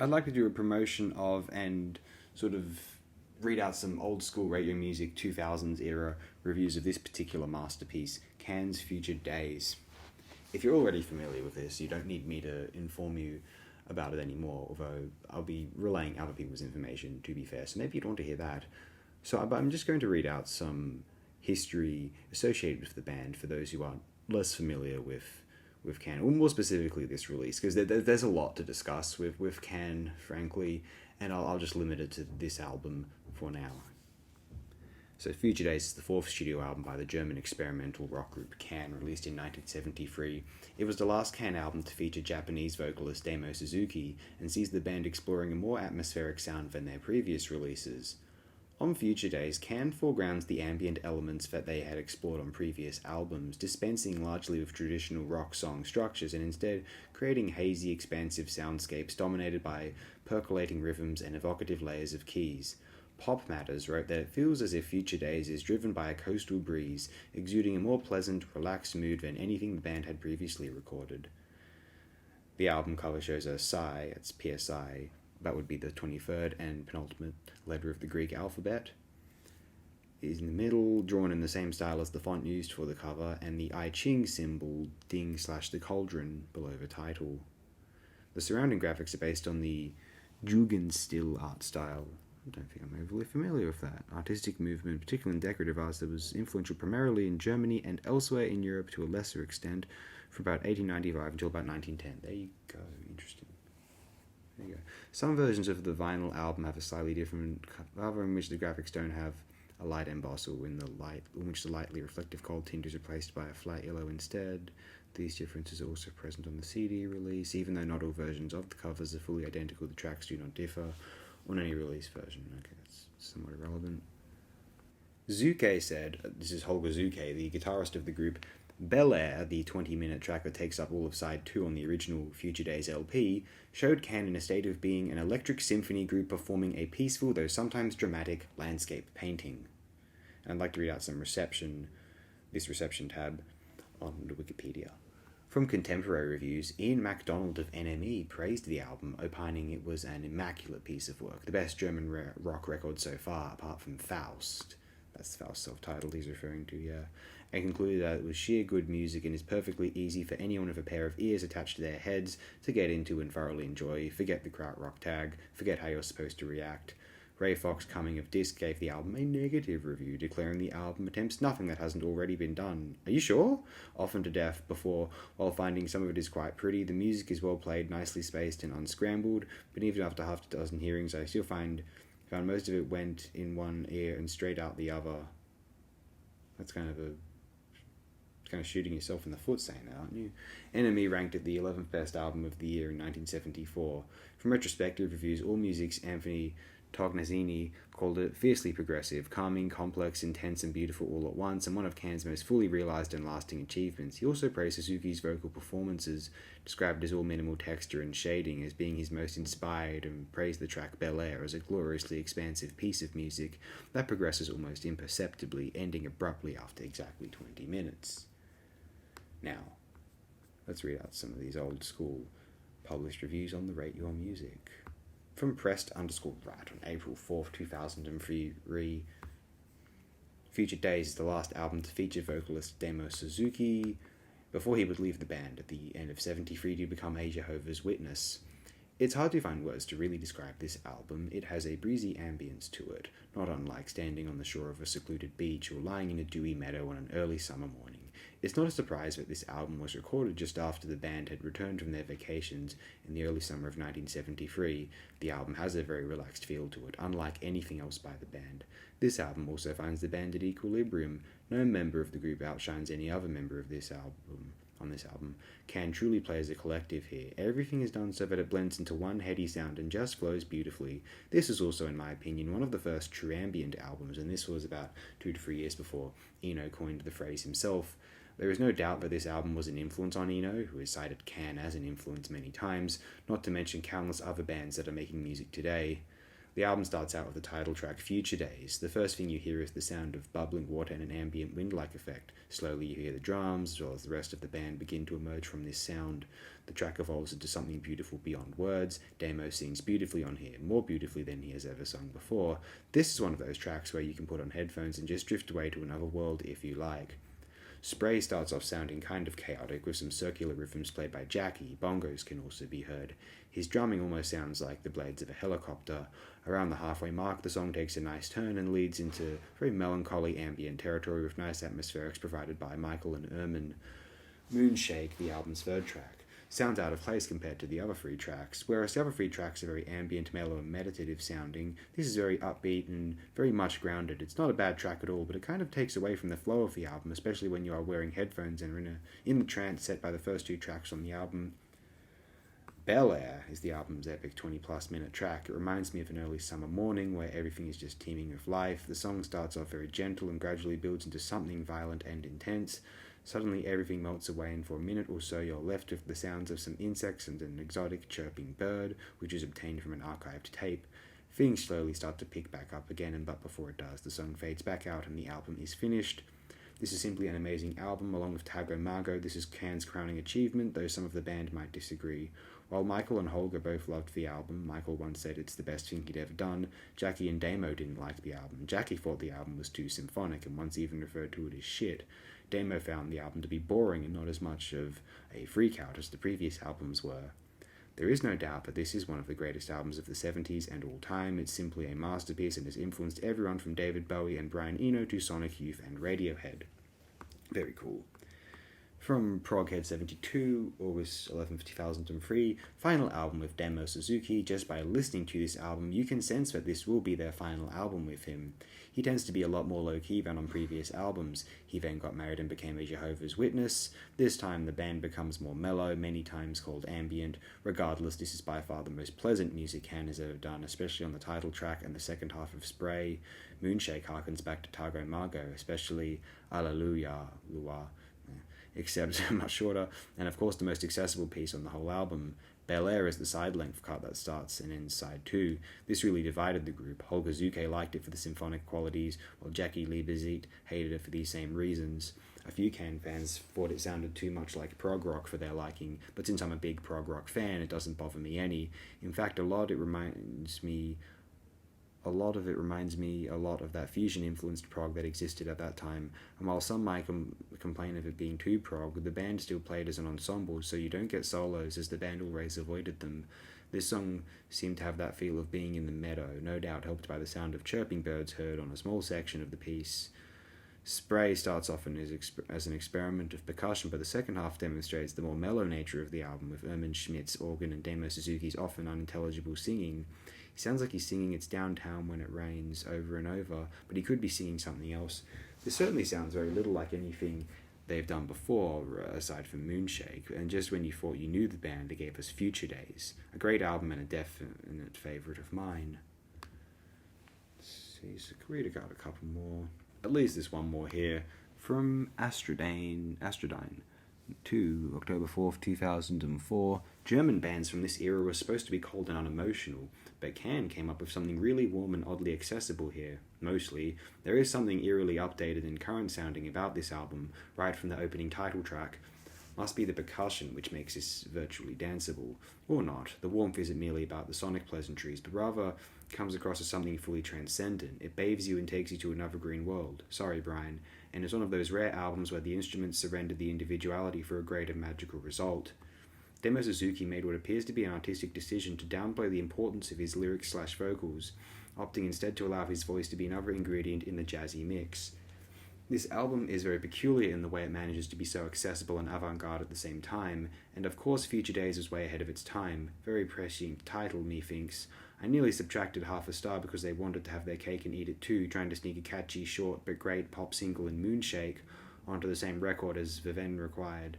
I'd like to do a promotion of and sort of read out some old school radio music 2000s era reviews of this particular masterpiece, Can's Future Days. If you're already familiar with this, you don't need me to inform you about it anymore, although I'll be relaying other people's information, to be fair, so maybe you'd want to hear that. But I'm just going to read out some history associated with the band for those who aren't less familiar with Can, or more specifically this release, because there's a lot to discuss with Can, frankly, and I'll just limit it to this album for now. So Future Days is the fourth studio album by the German experimental rock group Can, released in 1973. It was the last Can album to feature Japanese vocalist Damo Suzuki, and sees the band exploring a more atmospheric sound than their previous releases. On Future Days, Can foregrounds the ambient elements that they had explored on previous albums, dispensing largely with traditional rock song structures and instead creating hazy, expansive soundscapes dominated by percolating rhythms and evocative layers of keys. Pop Matters wrote that it feels as if Future Days is driven by a coastal breeze, exuding a more pleasant, relaxed mood than anything the band had previously recorded. The album cover shows a psi, it's PSI, that would be the 23rd and penultimate letter of the Greek alphabet. It is in the middle, drawn in the same style as the font used for the cover, and the I Ching symbol, ding/the cauldron, below the title. The surrounding graphics are based on the Jugendstil art style. I don't think I'm overly familiar with that artistic movement, particularly in decorative arts, that was influential primarily in Germany and elsewhere in Europe to a lesser extent, from about 1895 until about 1910. There you go, interesting. There you go. Some versions of the vinyl album have a slightly different cover in which the graphics don't have a light emboss, or in which the lightly reflective gold tint is replaced by a flat yellow instead. These differences are also present on the CD release, even though not all versions of the covers are fully identical. The tracks do not differ on any release version. Okay, that's somewhat irrelevant. Zuke said, this is Holger Zuke, the guitarist of the group, Bel Air, the 20-minute track that takes up all of side 2 on the original Future Days LP, showed Can in a state of being an electric symphony group performing a peaceful, though sometimes dramatic, landscape painting. And I'd like to read out this reception tab on the Wikipedia. From contemporary reviews, Ian MacDonald of NME praised the album, opining it was an immaculate piece of work, the best German rock record so far, apart from Faust. That's the Faust self-titled he's referring to, yeah. And concluded that it was sheer good music and is perfectly easy for anyone with a pair of ears attached to their heads to get into and thoroughly enjoy. Forget the krautrock tag, forget how you're supposed to react. Ray Fox, coming of disc, gave the album a negative review, declaring the album attempts nothing that hasn't already been done. Are you sure? Often to death before, while finding some of it is quite pretty, the music is well played, nicely spaced and unscrambled, but even after half a dozen hearings, I still found most of it went in one ear and straight out the other. That's kind of shooting yourself in the foot saying that, aren't you? NME ranked it the 11th best album of the year in 1974. From retrospective reviews, AllMusic's Anthony Tognazzini called it fiercely progressive, calming, complex, intense and beautiful all at once, and one of Can's most fully realised and lasting achievements. He also praised Suzuki's vocal performances, described as all minimal texture and shading, as being his most inspired, and praised the track Bel Air as a gloriously expansive piece of music that progresses almost imperceptibly, ending abruptly after exactly 20 minutes. Now, let's read out some of these old school published reviews on the Rate Your Music. From Pressed_Rat on April 4th, 2003, Future Days is the last album to feature vocalist Damo Suzuki before he would leave the band at the end of 73 to become a Jehovah's Witness. It's hard to find words to really describe this album. It has a breezy ambience to it, not unlike standing on the shore of a secluded beach or lying in a dewy meadow on an early summer morning. It's not a surprise that this album was recorded just after the band had returned from their vacations in the early summer of 1973. The album has a very relaxed feel to it, unlike anything else by the band. This album also finds the band at equilibrium. No member of the group outshines any other member of this album. On this album, Can truly play as a collective here. Everything is done so that it blends into one heady sound and just flows beautifully. This is also, in my opinion, one of the first true ambient albums, and this was about 2 to 3 years before Eno coined the phrase himself. There is no doubt that this album was an influence on Eno, who has cited Can as an influence many times, not to mention countless other bands that are making music today. The album starts out with the title track, Future Days. The first thing you hear is the sound of bubbling water and an ambient wind-like effect. Slowly you hear the drums, as well as the rest of the band begin to emerge from this sound. The track evolves into something beautiful beyond words. Damo sings beautifully on here, more beautifully than he has ever sung before. This is one of those tracks where you can put on headphones and just drift away to another world if you like. Spray starts off sounding kind of chaotic with some circular rhythms played by Jackie. Bongos can also be heard. His drumming almost sounds like the blades of a helicopter. Around the halfway mark, the song takes a nice turn and leads into very melancholy ambient territory with nice atmospherics provided by Michael and Erman. Moonshake, the album's third track, sounds out of place compared to the other three tracks. Whereas the other three tracks are very ambient, mellow, and meditative sounding, this is very upbeat and very much grounded. It's not a bad track at all, but it kind of takes away from the flow of the album, especially when you are wearing headphones and are in the trance set by the first two tracks on the album. Bel Air is the album's epic 20-plus minute track. It reminds me of an early summer morning where everything is just teeming with life. The song starts off very gentle and gradually builds into something violent and intense. Suddenly everything melts away, and for a minute or so you're left with the sounds of some insects and an exotic chirping bird, which is obtained from an archived tape. Things slowly start to pick back up again, but before it does, the song fades back out and the album is finished. This is simply an amazing album. Along with Tago Margo, this is Can's crowning achievement, though some of the band might disagree. While Michael and Holger both loved the album, Michael once said it's the best thing he'd ever done, Jackie and Damo didn't like the album. Jackie thought the album was too symphonic and once even referred to it as shit. Damo found the album to be boring and not as much of a freak-out as the previous albums were. There is no doubt that this is one of the greatest albums of the 70s and all time. It's simply a masterpiece and has influenced everyone from David Bowie and Brian Eno to Sonic Youth and Radiohead. Very cool. From Proghead 72, August 11th, 2003, final album with Damo Suzuki. Just by listening to this album, you can sense that this will be their final album with him. He tends to be a lot more low-key than on previous albums. He then got married and became a Jehovah's Witness. This time the band becomes more mellow, many times called ambient. Regardless, this is by far the most pleasant music Can has ever done, especially on the title track and the second half of Spray. Moonshake harkens back to Tago Margo, especially Alleluia, Lua, except much shorter, and of course the most accessible piece on the whole album. Bel Air is the side-length cut that starts and ends side 2. This really divided the group. Holger Zuke liked it for the symphonic qualities, while Jackie Liebezeit hated it for these same reasons. A few Can fans thought it sounded too much like prog rock for their liking, but since I'm a big prog rock fan, it doesn't bother me any. In fact, a lot of it reminds me a lot of that fusion-influenced prog that existed at that time, and while some might complain of it being too prog, the band still played as an ensemble, so you don't get solos, as the band always avoided them. This song seemed to have that feel of being in the meadow, no doubt helped by the sound of chirping birds heard on a small section of the piece. Spray starts off as an experiment of percussion, but the second half demonstrates the more mellow nature of the album, with Erman Schmidt's organ and Damo Suzuki's often unintelligible singing. He sounds like he's singing It's Downtown When It Rains over and over, but he could be singing something else. This certainly sounds very little like anything they've done before, aside from Moonshake, and just when you thought you knew the band, they gave us Future Days, a great album and a definite favourite of mine. Let's see, so Karita got a couple more. At least there's one more here, from Astrodyne, to October 4th, 2004. German bands from this era were supposed to be cold and unemotional, but Can came up with something really warm and oddly accessible here. Mostly, there is something eerily updated and current sounding about this album, right from the opening title track. Must be the percussion which makes this virtually danceable. Or not, the warmth isn't merely about the sonic pleasantries, but rather comes across as something fully transcendent. It bathes you and takes you to another green world. Sorry, Brian. And it's one of those rare albums where the instruments surrendered the individuality for a greater magical result. Damo Suzuki made what appears to be an artistic decision to downplay the importance of his lyrics/vocals, opting instead to allow his voice to be another ingredient in the jazzy mix. This album is very peculiar in the way it manages to be so accessible and avant-garde at the same time, and of course Future Days was way ahead of its time. Very prescient title, methinks. I nearly subtracted half a star because they wanted to have their cake and eat it too, trying to sneak a catchy, short but great pop single in Moonshake onto the same record as Viven required,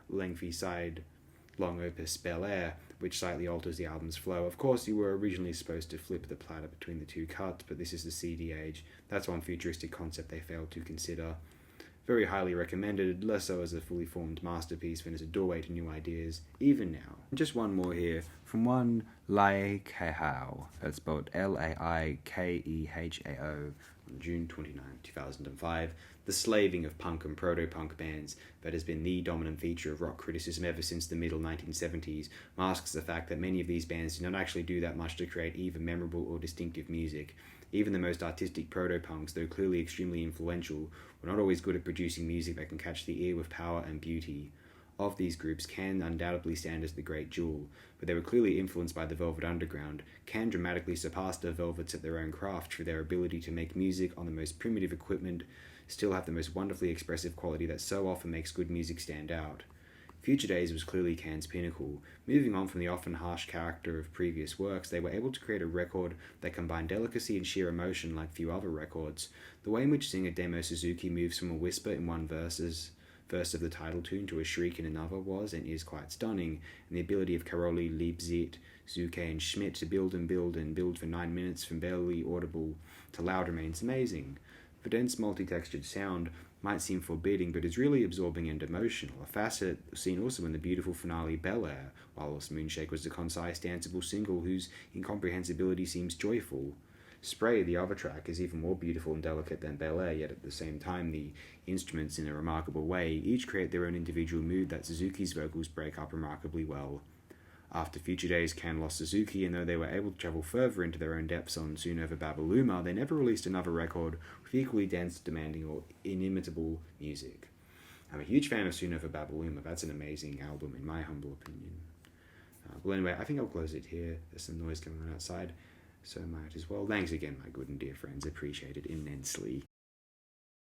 lengthy side-long opus Bel Air, which slightly alters the album's flow. Of course, you were originally supposed to flip the platter between the two cuts, but this is the CD age. That's one futuristic concept they failed to consider. Very highly recommended, less so as a fully formed masterpiece than as a doorway to new ideas, even now. And just one more here, from one Lai Keihao, that's spelled Laikehao, on June 29, 2005. The slaving of punk and proto-punk bands that has been the dominant feature of rock criticism ever since the middle 1970s masks the fact that many of these bands do not actually do that much to create either memorable or distinctive music. Even the most artistic proto-punks, though clearly extremely influential, were not always good at producing music that can catch the ear with power and beauty. Of these groups, Can undoubtedly stand as the great jewel, but they were clearly influenced by the Velvet Underground. Can dramatically surpassed the Velvets at their own craft for their ability to make music on the most primitive equipment, still have the most wonderfully expressive quality that so often makes good music stand out. Future Days was clearly Can's pinnacle. Moving on from the often harsh character of previous works, they were able to create a record that combined delicacy and sheer emotion like few other records. The way in which singer Demo Suzuki moves from a whisper in one verse of the title tune to a shriek in another was and is quite stunning, and the ability of Karoli, Liebzit, Zuke, and Schmidt to build for 9 minutes from barely audible to loud remains amazing. The dense multi-textured sound might seem forbidding, but is really absorbing and emotional, a facet seen also in the beautiful finale Bel Air, whilst Moonshake was a concise, danceable single whose incomprehensibility seems joyful. Spray, the other track, is even more beautiful and delicate than Bel Air, yet at the same time the instruments, in a remarkable way, each create their own individual mood that Suzuki's vocals break up remarkably well. After Future Days, Can lost Suzuki, and though they were able to travel further into their own depths on Soon Over Babaluma, they never released another record with equally dense, demanding, or inimitable music. I'm a huge fan of Soon Over Babaluma. That's an amazing album, in my humble opinion. Well, anyway, I think I'll close it here. There's some noise going on outside, so I might as well. Thanks again, my good and dear friends. Appreciate it immensely.